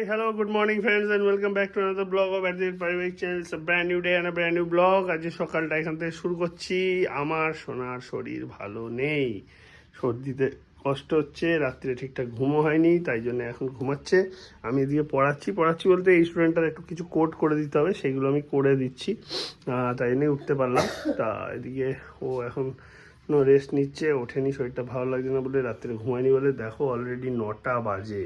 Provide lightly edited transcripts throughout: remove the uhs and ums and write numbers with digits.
hello, good morning friends and welcome back to another vlog of Adit Parivek channel. It's a brand new day and a brand new vlog. আজকে সকালটা এখান থেকে শুরু করছি। আমার সোনার শরীর ভালো নেই, সর্দিতে কষ্ট হচ্ছে, রাত্রে ঠিকঠাক ঘুমও হয়নি, তাই জন্য এখন ঘুমাচ্ছে। আমি এদিকে পড়াচ্ছি বলতে এই স্টুডেন্টটার একটু কিছু কোড করে দিতে হবে, সেগুলো আমি করে দিচ্ছি, তাই জন্যই উঠতে পারলাম। তা এদিকে ও এখন রেস্ট নিচ্ছে, ওঠেনি, শরীরটা ভালো লাগছে না বলে, রাত্রে ঘুমায়নি বলে। দেখো অলরেডি 9টা বাজে,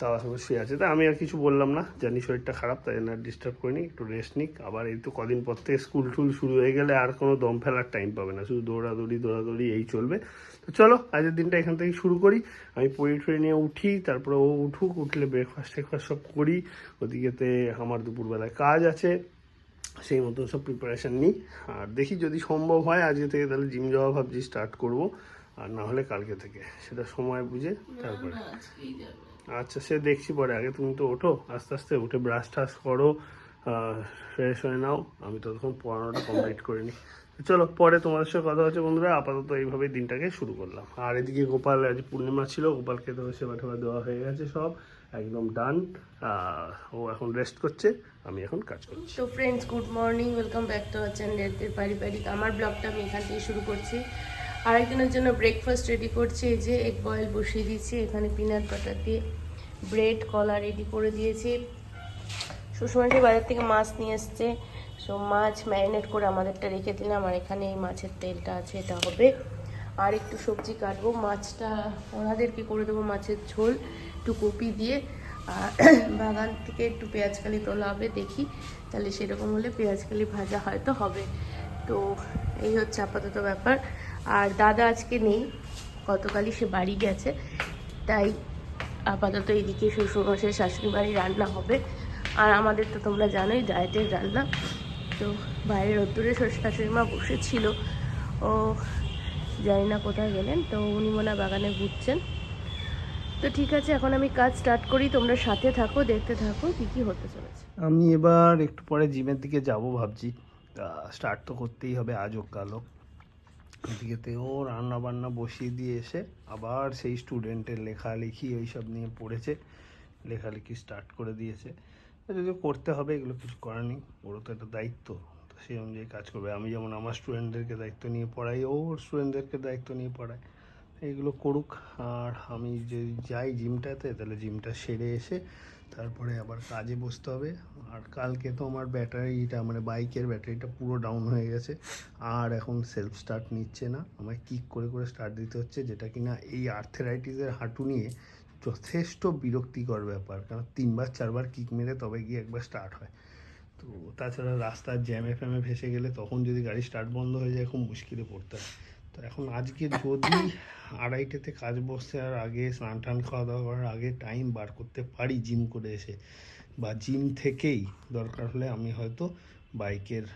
তাও এখন শুয়ে আছে। তা আমি আর কিছু বললাম না, জানি শরীরটা খারাপ, তাই জন্য আর ডিস্টার্ব করিনি, একটু রেস্ট নিক। আবার এই তো কদিন পর থেকে স্কুল টুল শুরু হয়ে গেলে আর কোনো দম ফেলার টাইম পাবে না, শুধু দৌড়াদৌড়ি এই চলবে। তো চলো আজকের দিনটা এখান থেকে শুরু করি। আমি পড়ে নিয়ে উঠি, তারপরে ও উঠলে ব্রেকফাস্ট সব করি। ওদিকেতে আমার দুপুরবেলায় কাজ আছে, সেই মতন সব প্রিপারেশান নিই। আর দেখি যদি সম্ভব হয় আজকে থেকে তাহলে জিম যাওয়া ভাবছি স্টার্ট করব, আর না হলে কালকে থেকে, সেটা সময় বুঝে তারপরে। আচ্ছা সে দেখছি পরে, আগে তুমি তো ওঠো, আস্তে আস্তে উঠে ব্রাশ টাশ করো, ফ্রেশ হয়ে নাও। আমি ততক্ষণ পড়ানোটা কমপ্লিট করে নিই। চলো পরে তোমাদের সাথে কথা হচ্ছে বন্ধুরা। আপাতত এইভাবেই দিনটাকে শুরু করলাম। আর এদিকে গোপাল, আজ পূর্ণিমা ছিল, গোপালকে তো সেবা টেবা দেওয়া হয়ে গেছে, সব একদম ডান। ও এখন রেস্ট করছে, আমি এখন কাজ করছি। তো friends, good morning, welcome back to our channel পারিবারিক। আমার ব্লগটা আমি এখান থেকে শুরু করছি। আরেকজনের জন্য ব্রেকফাস্ট রেডি করছি। এই যে এগ বয়েল বসিয়ে দিয়েছি, এখানে পিনাট বাটার দিয়ে ব্রেড কলা রেডি করে দিয়েছি। শ্বশুরমশাই বাজার থেকে মাছ নিয়ে এসছে, সো মাছ ম্যারিনেট করে আমাদেরটা রেখে দিলাম। আর এখানে এই মাছের তেলটা আছে, এটা হবে। আর একটু সবজি কাটবো, মাছটা ওনাদেরকে করে দেবো মাছের ঝোল, একটু কপি দিয়ে। বাগান থেকে একটু পেঁয়াজকালি তোলা হবে, দেখি তাহলে সেরকম হলে পেঁয়াজকালি ভাজা হয়তো হবে। তো এই হচ্ছে আপাতত ব্যাপার। আর দাদা আজকে নেই, গতকালই সে বাড়ি গেছে, তাই আপাতত এইদিকে শ্বশুরমশাই শাশুড়ি বাড়ি রান্না হবে। আর আমাদের তো তোমরা জানোই ডায়েটের রান্না। তো বাইরে রোদ্দুরে শাশুড়ি মা বসেছিল, ও জানি না কোথায় গেলেন, তো উনি মনে বাগানে ঘুরছেন। তো ঠিক আছে, এখন আমি কাজ স্টার্ট করি, তোমরা সাথে থাকো, দেখতে থাকো কী কী হতে চলেছে। আমি এবার একটু পরে জিমের দিকে যাব ভাবছি, স্টার্ট তো করতেই হবে আজ হোক কাল হোক। এদিকেতেও রান্না বান্না বসিয়ে দিয়ে এসে আবার সেই স্টুডেন্টের লেখালেখি ওইসব নিয়ে পড়েছে, লেখালেখি স্টার্ট করে দিয়েছে। যদিও করতে হবে, এগুলো কিছু করার নেই, ওরও তো একটা দায়িত্ব, তো সেই অনুযায়ী কাজ করবে। আমি যেমন আমার স্টুডেন্টদেরকে দায়িত্ব নিয়ে পড়াই, ওর স্টুডেন্টদেরকে দায়িত্ব নিয়ে পড়াই, এইগুলো করুক। আর আমি যদি যাই জিমটাতে, তাহলে জিমটা সেরে এসে তারপরে আবার কাজে বসতে হবে। আর কালকে তো আমার ব্যাটারিটা, মানে বাইকের ব্যাটারিটা পুরো ডাউন হয়ে গেছে, আর এখন সেলফ স্টার্ট নিচ্ছে না, আমায় কিক করে করে স্টার্ট দিতে হচ্ছে, যেটা কিনা এই আর্থেরাইটিসের হাঁটু নিয়ে যথেষ্ট বিরক্তিকর ব্যাপার। কারণ 3-4বার কিক মেরে তবে গিয়ে একবার স্টার্ট হয়। তো তাছাড়া রাস্তার জ্যামে ফ্যামে ফেসে গেলে তখন যদি গাড়ি স্টার্ট বন্ধ হয়ে যায়, খুব মুশকিলে পড়তে হয়। তো এখন আজকে যদি 2:30তে কাজ বসতে আর আগে স্নান টান খাওয়া দাওয়া করার আগে টাইম বার করতে পারি জিম করে এসে, বা জিম থেকেই দরকার হলে আমি হয়তো বাইকের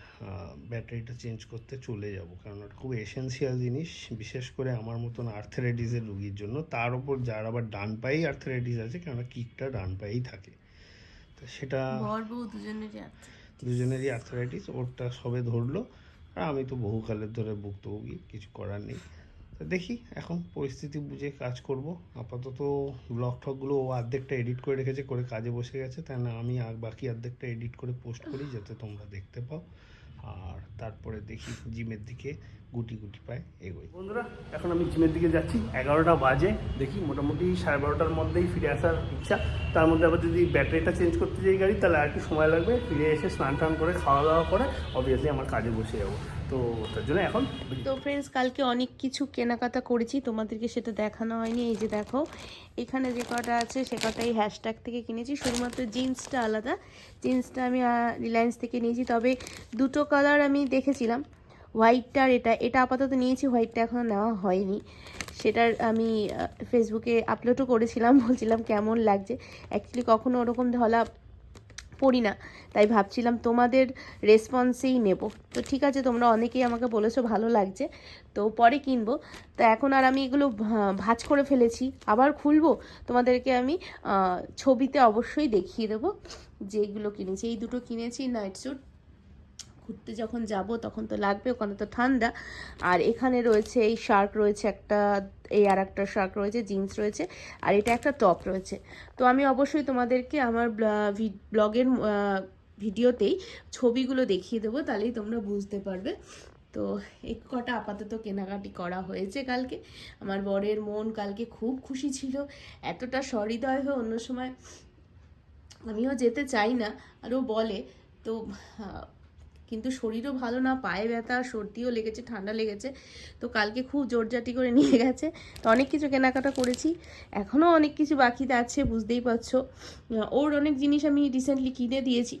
ব্যাটারিটা চেঞ্জ করতে চলে যাব, কারণ ওটা খুব এসেন্সিয়াল জিনিস, বিশেষ করে আমার মতন আর্থ্রাইটিসের রুগীর জন্য। তার ওপর যার আবার ডান পায়েই আর্থ্রাইটিস আছে, কেননা কিকটা ডান পায়েই থাকে। তো সেটা দুজনেরই আর্থ্রাইটিস, ওরটা সবে ধরলো, আর আমি তো বহুকালের ধরে ভুক্তভোগী, কিছু করার নেই। তো দেখি এখন পরিস্থিতি বুঝে কাজ করব। আপাতত ব্লগ ঠকগুলো ও অর্ধেকটা এডিট করে রেখেছে, করে কাজে বসে গেছে, তাই না আমি আর বাকি অর্ধেকটা এডিট করে পোস্ট করি, যাতে তোমরা দেখতে পাও। আর তারপরে দেখি জিমের দিকে গুটি পায় এগোই। বন্ধুরা এখন আমি জিমের দিকে যাচ্ছি, 11টা বাজে, দেখি মোটামুটি 12:30টার মধ্যেই ফিরে আসার ইচ্ছা। তার মধ্যে আবার যদি ব্যাটারিটা চেঞ্জ করতে যাই গাড়ি, তাহলে আর একটু সময় লাগবে। ফিরে এসে স্নান টান করে খাওয়া দাওয়া করে অবভিয়াসলি আমার কাজে বসে যাবো। তো তার জন্য এখন তো ফ্রেন্ডস, কালকে অনেক কিছু কেনাকাটা করেছি, তোমাদেরকে সেটা দেখানো হয়নি। এই যে দেখো, এখানে যে কটা আছে সে কটাই হ্যাশট্যাগ থেকে কিনেছি, শুধুমাত্র জিন্সটা আলাদা। জিন্সটা আমি রিলায়েন্স থেকে নিয়েছি, তবে দুটো কালার আমি দেখেছিলাম, হোয়াইটটা আর এটা আপাতত নিয়েছি, হোয়াইটটা এখনও নেওয়া হয়নি। সেটার আমি ফেসবুকে আপলোডও করেছিলাম, বলছিলাম কেমন লাগছে। অ্যাকচুয়ালি কখনো ওরকম ধলা পড়ি না, তাই ভাবছিলাম তোমাদের রেসপন্সেই নেব। তো ঠিক আছে, তোমরা অনেকেই আমাকে বলেছো ভালো লাগছে, তো পরে কিনবো। তো এখন আর আমি এগুলো ভাঁজ করে ফেলেছি, আবার খুলবো, তোমাদেরকে আমি ছবিতে অবশ্যই দেখিয়ে দেবো যেগুলো কিনেছি। এই দুটো কিনেছি নাইট স্যুট, ঘুরতে যখন যাব তখন তো লাগবে, ওখানে তো ঠান্ডা। আর এখানে রয়েছে এই শার্ট রয়েছে একটা, এই আর একটা শার্ট রয়েছে, জিন্স রয়েছে, আর এটা একটা টপ রয়েছে। তো আমি অবশ্যই তোমাদেরকে আমার ব্লগের ভিডিওতেই ছবিগুলো দেখিয়ে দেবো, তাহলেই তোমরা বুঝতে পারবে। তো এই কটা আপাতত কেনাকাটি করা হয়েছে কালকে। আমার বরের মন কালকে খুব খুশি ছিল, এতটা সহৃদয় হয়ে অন্য সময় আমিও যেতে চাই না, আরও বলে তো। কিন্তু শরীরও ভালো না, পায়ে ব্যথা, সর্দিও লেগেছে, ঠান্ডা লেগেছে, তো কালকে খুব জোরজাটি করে নিয়ে গেছে। তো অনেক কিছু কেনাকাটা করেছি, এখনও অনেক কিছু বাকিতে আছে, বুঝতেই পারছো। ওর অনেক জিনিস আমি রিসেন্টলি কিনে দিয়েছি,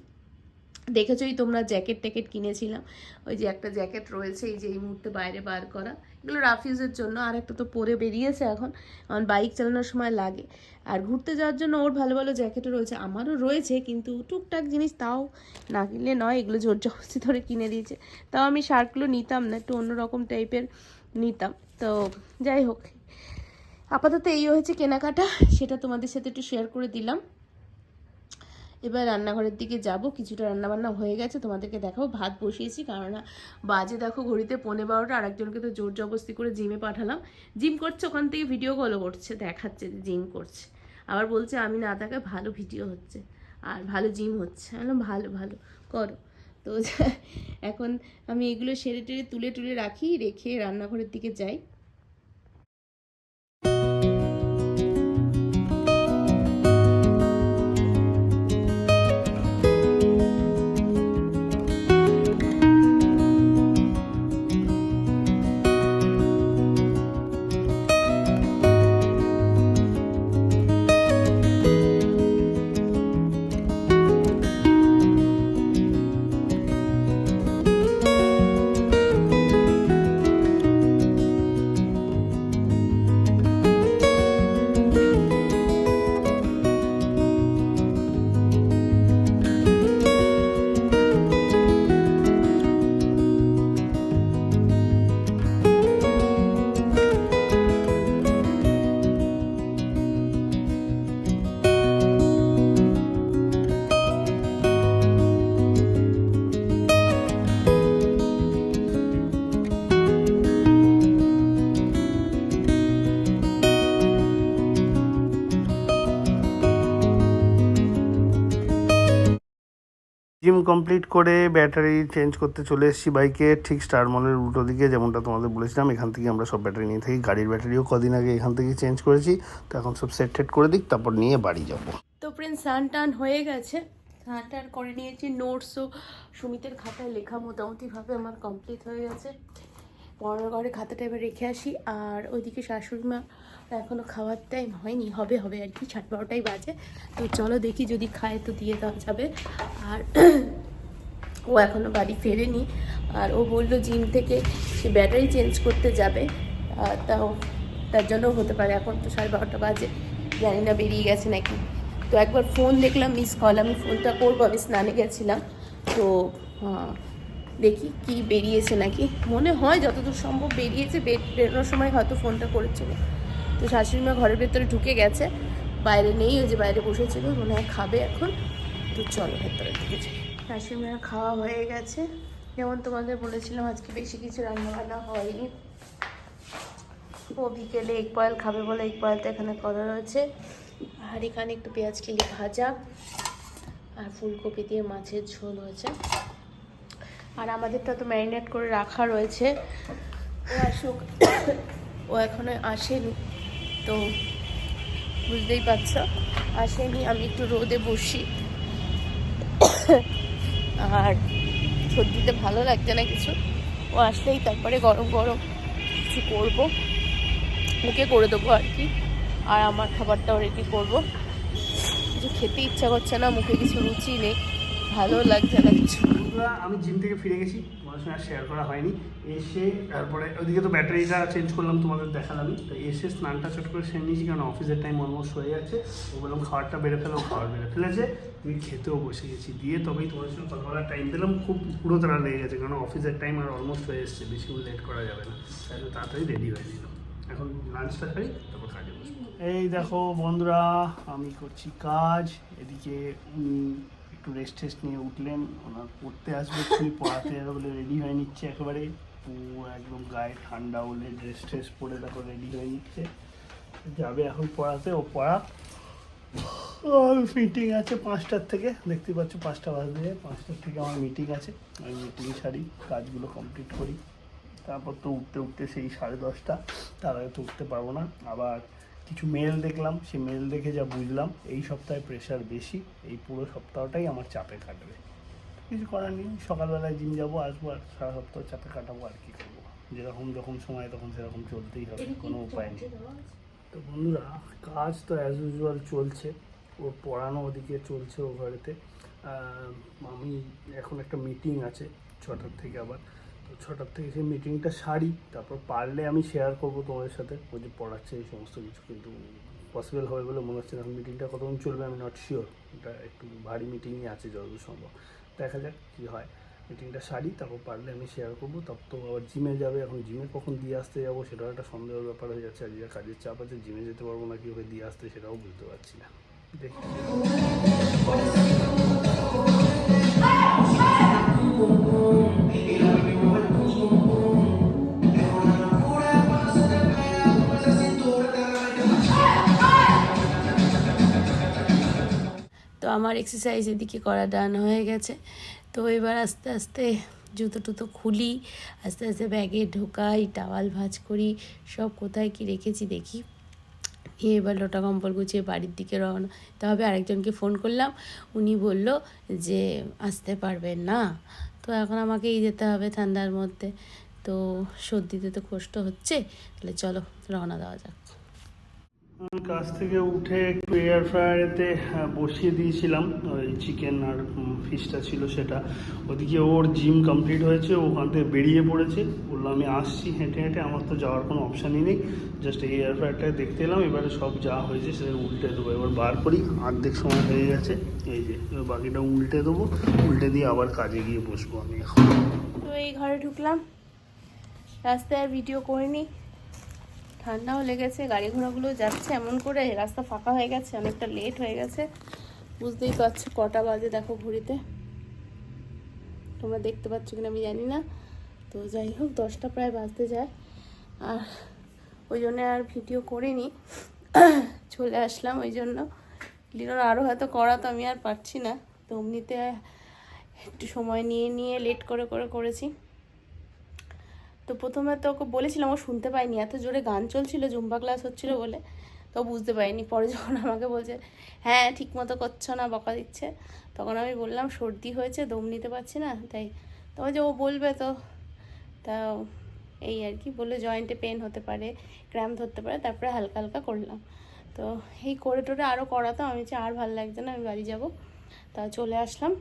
দেখেছোই তোমরা। জ্যাকেট ট্যাকেট কিনেছিলাম, ওই যে একটা জ্যাকেট রয়েছে এই যে এই মুহূর্তে বাইরে বার করা, এগুলো রাফ ইউজের জন্য, আর একটা তো পরে বেরিয়েছে এখন, আমার বাইক চালানোর সময় লাগে। আর ঘুরতে যাওয়ার জন্য ওর ভালো ভালো জ্যাকেটও রয়েছে, আমারও রয়েছে, কিন্তু টুকটাক জিনিস তাও না কিনলে নয়, এগুলো জোর জবরদস্তি ধরে কিনে দিয়েছে। তাও আমি শার্টগুলো নিতাম না, একটু অন্যরকম টাইপের নিতাম। তো যাই হোক, আপাতত এই হয়েছে কেনাকাটা, সেটা তোমাদের সাথে একটু শেয়ার করে দিলাম। এবার রান্নাঘরের দিকে যাব, কিছুটা রান্নাবান্না হয়ে গেছে, তোমাদেরকে দেখাবো। ভাত বসিয়েছি, কারণ বাজে দেখো ঘড়িতে 11:15, আরেকজনকে তো জোর জবরদস্তি করে জিমে পাঠালাম। জিম করছে, ওখান থেকে ভিডিও কলও করছে, দেখাচ্ছে যে জিম করছে, আবার বলছে আমি না থাকা ভালো ভিডিও হচ্ছে আর ভালো জিম হচ্ছে। আমি বললাম ভালো ভালো করো। তো এখন আমি এগুলো সেরে টেরে তুলে তুলে রাখি, রেখে রান্নাঘরের দিকে যাই। জিম কমপ্লিট করে ব্যাটারি চেঞ্জ করতে চলে এসেছি বাইকে, ঠিক স্টার মলের উল্টো দিকে, যেমনটা তোমাদের বলেছিলাম। এখান থেকে আমরা সব ব্যাটারি নিয়ে থাকি, গাড়ির ব্যাটারিও কদিন আগে এখান থেকে চেঞ্জ করেছি। তো এখন সব সেট টেট করে দিক, তারপর নিয়ে বাড়ি যাব। তো ফ্রেন্ড, স্নান টান হয়ে গেছে, স্নান টান করে নিয়েছি। নোটসও সুমিতের খাতায় লেখা মোটামুটিভাবে আমার কমপ্লিট হয়ে গেছে। পড়ার ঘরে খাতাটা এবার রেখে আসি। আর ওইদিকে শাশুড়ি মা এখনও খাওয়ার টাইম হয়নি, হবে আর কি, 12:30 বাজে। তো চলো দেখি, যদি খায় তো দিয়ে দেওয়া যাবে। আর ও এখনও বাড়ি ফেরেনি, আর ও বললো জিম থেকে সে ব্যাটারি চেঞ্জ করতে যাবে, তাও তার জন্য হতে পারে এখন তো 12:30 বাজে, জানি না বেরিয়ে গেছে নাকি। তো একবার ফোন দেখলাম মিস কল, আমি ফোনটা করবো, আমি স্নানে গেছিলাম। তো দেখি কি বেরিয়েছে নাকি, মনে হয় যতদূর সম্ভব বেরিয়েছে, বেরোনোর সময় হয়তো ফোনটা করেছিল। তো শাশুড়ি মা ঘরের ভেতরে ঢুকে গেছে, বাইরে নেই, ওই যে বাইরে বসেছিল, মনে হয় খাবে এখন। তো চলো ভেতরের দিকে যাই। শাশুড়ি মায়ের খাওয়া হয়ে গেছে, যেমন তোমাদের বলেছিলাম আজকে বেশি কিছু রান্নাবান্না হয়নি। ও বিকেলে এগ বয়েল খাবে বলে এগ বয়েলটা এখানে করা রয়েছে। আর এখানে একটু পেঁয়াজ কিলি ভাজা আর ফুলকপি দিয়ে মাছের ঝোল হয়েছে। আর আমাদেরটা তো ম্যারিনেট করে রাখা রয়েছে, ও আসুক, ও এখনো আসেনি, তো বুঝতেই পারছ আসেনি। আমি একটু রোদে বসি, আর সর্দিতে ভালো লাগছে না কিছু। ও আসলেই তারপরে গরম গরম কিছু করবো, ওকে করে দেবো আর কি। আর আমার খাবারটাও রেডি করবো, কিছু খেতে ইচ্ছা করছে না, মুখে কিছু রুচি নেই, ভালো লাগছে না কিছু। আমি জিম থেকে ফিরে গেছি, তোমাদের সঙ্গে শেয়ার করা হয়নি। এসে তারপরে ওইদিকে তো ব্যাটারিটা চেঞ্জ করলাম, তোমাদের দেখালামই। তো এসে স্নানটা চট করে সেরে নিয়েছি, কারণ অফিসের টাইম অলমোস্ট হয়ে যাচ্ছে। ও বললাম খাবারটা বেড়ে ফেলো, খাবার বেড়ে ফেলেছে, আমি খেতেও বসে গেছি। দিয়ে তবেই তোমাদের সঙ্গে কথা বলার টাইম পেলাম। খুব পুরো তারা লেগে গেছে, কারণ অফিসের টাইম আর অলমোস্ট হয়ে এসছে, বেশি লেট করা যাবে না, তাই তাড়াতাড়ি রেডি হয়ে নিলাম। এখন লাঞ্চটা খাই, তারপর কাজে বসবো। এই দেখো বন্ধুরা, আমি করছি কাজ, এদিকে একটু রেস্ট টেস্ট নিয়ে উঠলেন, ওনার পড়তে আসবে, এক্ষুনি পড়াতে যাবে বলে রেডি হয়ে নিচ্ছে একেবারে। পুরো একদম গায়ে ঠান্ডা বলে ড্রেস ট্রেস পরে দেখো রেডি হয়ে নিচ্ছে, যাবে এখন পড়াতে। ও পড়া মিটিং আছে 5টার থেকে, দেখতে পাচ্ছ 5টা বাজে, 5টার থেকে আমার মিটিং আছে। আমি মিটিং সারি, কাজগুলো কমপ্লিট করি, তারপর তো উঠতে উঠতে সেই 10:30, তার আগে তো উঠতে পারবো না। আবার কিছু মেল দেখলাম, সেই মেল দেখে যা বুঝলাম এই সপ্তাহে প্রেশার বেশি, এই পুরো সপ্তাহটাই আমার চাপে কাটবে। কিছু করার নেই, সকালবেলায় জিম যাবো, আসবো, আর সারা সপ্তাহ চাপে কাটাবো, আর কি করবো। যেরকম যখন সময় তখন সেরকম চলতেই হবে, কোনো উপায় নেই। তো বন্ধুরা, কাজ তো অ্যাজ ইউজুয়াল চলছে, ওর পড়ানো ওদিকে চলছে ও ঘরেতে। আমি এখন একটা মিটিং আছে 6টার থেকে, আবার তো 6টার থেকে সেই মিটিংটা সারি, তারপর পারলে আমি শেয়ার করবো তোমাদের সাথে ও যে পড়াচ্ছে এই সমস্ত কিছু, কিন্তু পসিবল হবে বলে মনে হচ্ছে না। এখন মিটিংটা কতক্ষণ চলবে আমি নট শিওর, এটা একটু ভারী মিটিংই আছে যতদূর সম্ভব, দেখা যাক কী হয়। মিটিংটা সারি, তারপর পারলে আমি শেয়ার করবো। তারপর তো আবার জিমে যাবে, এখন জিমে কখন দিয়ে আসতে যাবো সেটাও একটা সন্দেহের ব্যাপার হয়ে যাচ্ছে। আজকে কাজের চাপ আছে, জিমে যেতে পারবো না, কীভাবে দিয়ে আসতে সেটাও বুঝতে পারছি না, দেখি। তো আমার এক্সারসাইজ এদিকে করা ডান হয়ে গেছে। তো এবার আস্তে আস্তে জুতো টুতো খুলি, আস্তে আস্তে ব্যাগে ঢোকাই, টাওয়াল ভাঁজ করি, সব কোথায় কি রেখেছি দেখি। এবার লোটা কম্বল গুছিয়ে বাড়ির দিকে রওনা। তবে আরেকজনকে ফোন করলাম, উনি বলল যে আসতে পারবেন না, তো এখন আমাকেই যেতে হবে ঠান্ডার মধ্যে। তো সর্দিতে তো কষ্ট হচ্ছে, তাহলে চলো রওনা দেওয়া যাক। আমি কাজ থেকে উঠে একটু এয়ার ফ্রায়ারেতে বসিয়ে দিয়েছিলাম ওই চিকেন আর ফিশটা ছিল সেটা। ওদিকে ওর জিম কমপ্লিট হয়েছে, ওখান থেকে বেরিয়ে পড়েছে, বললো আমি আসছি হেঁটে হেঁটে, আমার তো যাওয়ার কোনো অপশানই নেই, জাস্ট এই এয়ার ফ্রায়ারটাকে দেখতে এলাম। এবারে সব যা হয়েছে সেটা উল্টে দেবো, এবার বার করি, অর্ধেক সময় হয়ে গেছে, এই যে এবার বাকিটা উল্টে দেবো, উল্টে দিয়ে আবার কাজে গিয়ে বসবো আমি এখন। তো এই ঘরে ঢুকলাম, রাস্তায় আর ভিডিও করিনি, ঠান্ডাও লেগেছে, গাড়ি ঘোড়াগুলো যাচ্ছে এমন করে, রাস্তা ফাঁকা হয়ে গেছে, অনেকটা লেট হয়ে গেছে। বুঝতেই পারছো কটা বাজে দেখো ঘড়িতে, তোমরা দেখতে পাচ্ছ কিনা আমি জানি না। তো যাই হোক 10টা প্রায় বাজতে যায়, আর ওই জন্য আর ভিডিও করিনি, চলে আসলাম। ওই জন্য লিনোর আরও হয়তো করা, তো আমি আর পারছি না, তো এমনিতে একটু সময় নিয়ে নিয়ে লেট করে করে করেছি। তো প্রথমে তো ওকে বলেছিলাম, ও শুনতে পাইনি, এত জোরে গান চলছিল, জুম্বা ক্লাস হচ্ছিলো বলে, তো বুঝতে পারিনি। পরে যখন আমাকে বলছে হ্যাঁ ঠিক মতো করছো না, বকা দিচ্ছে, তখন আমি বললাম সর্দি হয়েছে, দম নিতে পারছি না, তাই। তবে যে ও বলবে তো, তা এই আর কি বলে, জয়েন্টে পেন হতে পারে, ক্র্যাম্প ধরতে পারে, তারপরে হালকা হালকা করলাম। তো এই করে টোরে আরও করাতাম, আমি আর ভালো লাগছে না, আমি বাড়ি যাব, তা চলে আসলাম।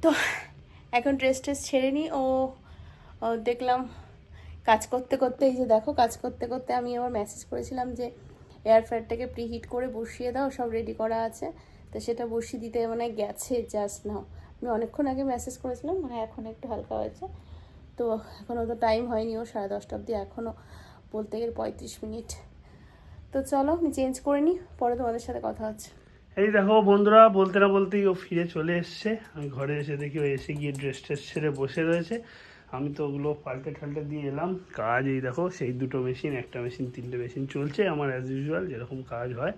তো এখন ড্রেস ট্রেস ছেড়ে নিই। ও দেখলাম কাজ করতে করতে, এই যে দেখো কাজ করতে করতে আমি আবার মেসেজ করেছিলাম যে এয়ার ফ্রায়ারটাকে প্রিহিট করে বসিয়ে দাও, সব রেডি করা আছে, তো সেটা বসিয়ে দিতে মানে গেছে জাস্ট নাও। আমি অনেকক্ষণ আগে মেসেজ করেছিলাম, মানে এখন একটু হালকা হয়েছে। তো এখনও তো টাইম হয়নি, ও 10:30 অবধি, এখনও বলতে গেলে 35 মিনিট। তো চলো আমি চেঞ্জ করে নিই, পরে তোমাদের সাথে কথা হচ্ছে। এই দেখো বন্ধুরা, বলতে না বলতেই ও ফিরে চলে এসছে। আমি ঘরে এসে দেখি ও এসে গিয়ে ড্রেস ট্রেস ছেড়ে বসে রয়েছে। আমি তো ওগুলো পাল্টে ঠাল্টে দিয়ে এলাম। কাজ এই দেখো, সেই 2টো মেশিন, একটা মেশিন 3টে মেশিন চলছে আমার অ্যাজ ইউজুয়াল যেরকম কাজ হয়।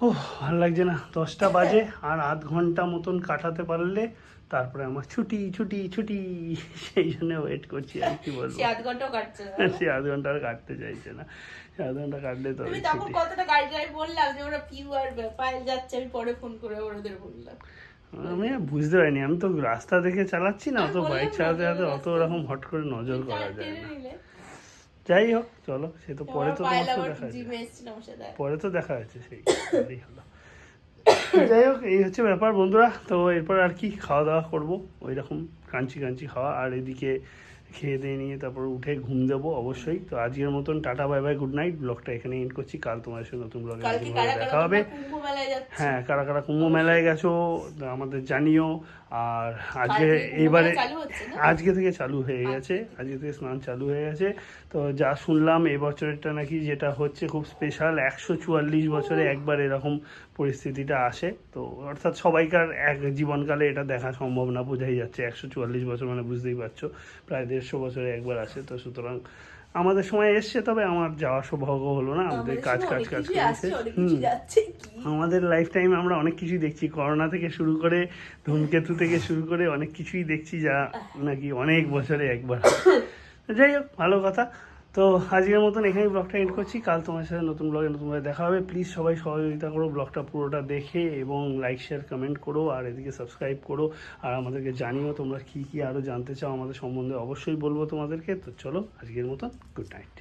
ও ভালো লাগছে না, 10টা বাজে, আর আধ ঘন্টা মতন কাটাতে পারলে তারপরে আমার ছুটি ছুটি ছুটি, সেই জন্য ওয়েট করছি। আর কি বলবো, সে আধ ঘন্টাও কাটছে না, সে আধ ঘন্টা আর কাটতে চাইছে না, সে আধ ঘন্টা কাটলে তো তুমি তখন কতটা গাড়ি ড্রাইভ বললাম যে ওরা পিউ আর পায়েল যাচ্ছে, আমি পরে ফোন করে ওদের বললাম। আমি বুঝতে পারিনি, আমি তো রাস্তা দেখে চালাচ্ছি না, অত বাইক চালাতে চালাতে অত ওরকম হট করে নজর করা যায় না। যাই হোক চলো, সে তো পরে তো তোমার তো দেখা যাচ্ছে, পরে তো দেখা যাচ্ছে, সেই হলো। যাই হোক, এই হচ্ছে ব্যাপার বন্ধুরা। তো এরপর আর কি খাওয়া দাওয়া করবো, ওই রকম কাঞ্চি কাঞ্চি খাওয়া, আর এদিকে খেয়ে দিয়ে নিয়ে তারপর উঠে ঘুম দেবো অবশ্যই। তো আজকের মতন tata bye bye, good night. ব্লগটা এখানে এন্ড করছি, কাল তোমার সাথে নতুন ব্লগে দেখা হবে। হ্যাঁ, কারা কারা কুম্ভ মেলায় গেছো আমাদের জানিও, আর আজকে এইবারে চালু হচ্ছে না? আজকে থেকে চালু হয়ে গেছে, আজকে থেকে স্নান চালু হয়ে গেছে। তো যা শুনলাম এবছরেরটা নাকি যেটা হচ্ছে খুব স্পেশাল, 144 বছরে একবার এরকম পরিস্থিতিটা আসে। তো অর্থাৎ সবাইকার এক জীবনকালে এটা দেখা সম্ভব না, বোঝাই যাচ্ছে। 144 বছর মানে বুঝতেই পারছো, প্রায় 150 বছরে একবার আসে। তো সুতরাং আমাদের সময় এসছে, তবে আমার যাওয়ার সৌভাগ্য হলো না, আমাদের কাজ করেছে। আমাদের লাইফ টাইমে আমরা অনেক কিছুই দেখছি, করোনা থেকে শুরু করে ধূমকেতু থেকে শুরু করে অনেক কিছুই দেখছি, যা নাকি অনেক বছরে একবার। তো যাই হোক, ভালো কথা। তো আজকের মতন এখানেই ব্লগটা এন্ড করছি। কাল তোমার সাথে নতুন ব্লগে নতুনভাবে দেখা হবে। প্লিজ সবাই সহযোগিতা করো ব্লগটা পুরোটা দেখে, এবং লাইক শেয়ার কমেন্ট করো, আর এদিকে সাবস্ক্রাইব করো, আর আমাদেরকে জানিও তোমরা কী কী আরও জানতে চাও আমাদের সম্বন্ধে, অবশ্যই বলবো তোমাদেরকে। তো চলো, আজকের মতন গুড নাইট।